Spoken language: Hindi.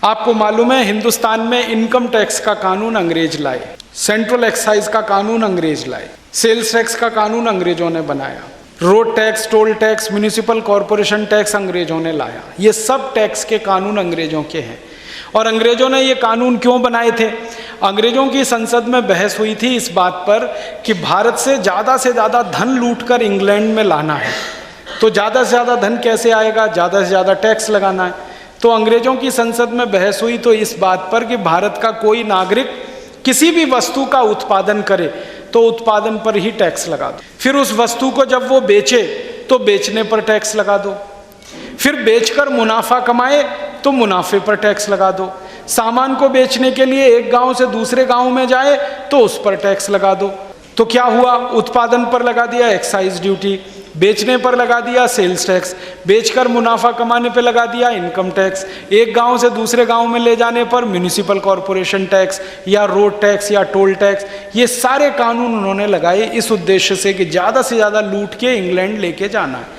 आपको मालूम है हिंदुस्तान में इनकम टैक्स का कानून अंग्रेज लाए, सेंट्रल एक्साइज का कानून अंग्रेज लाए, सेल्स टैक्स का कानून अंग्रेजों ने बनाया, road tax, toll tax, municipal corporation tax अंग्रेजों ने लाया। ये सब टैक्स के कानून अंग्रेजों के हैं। और अंग्रेजों ने ये कानून क्यों बनाए थे? अंग्रेजों की संसद में बहस हुई थी इस बात पर कि भारत से ज़्यादा धन लूटकर इंग्लैंड में लाना है, तो ज़्यादा से ज़्यादा धन कैसे आएगा? ज़्यादा से ज़्यादा टैक्स लगाना है। तो अंग्रेजों की संसद में बहस हुई तो इस बात पर कि भारत का कोई नागरिक किसी भी वस्तु का उत्पादन करे तो उत्पादन पर ही टैक्स लगा दो, फिर उस वस्तु को जब वो बेचे तो बेचने पर टैक्स लगा दो, फिर बेचकर मुनाफा कमाए तो मुनाफे पर टैक्स लगा दो, सामान को बेचने के लिए एक गांव से दूसरे गांव में जाए तो उस पर टैक्स लगा दो। तो क्या हुआ? उत्पादन पर लगा दिया एक्साइज ड्यूटी, बेचने पर लगा दिया सेल्स टैक्स, बेचकर मुनाफा कमाने पर लगा दिया इनकम टैक्स, एक गांव से दूसरे गांव में ले जाने पर म्यूनिसिपल कॉरपोरेशन टैक्स या रोड टैक्स या टोल टैक्स। ये सारे कानून उन्होंने लगाए इस उद्देश्य से कि ज़्यादा से ज़्यादा लूट के इंग्लैंड लेके जाना है।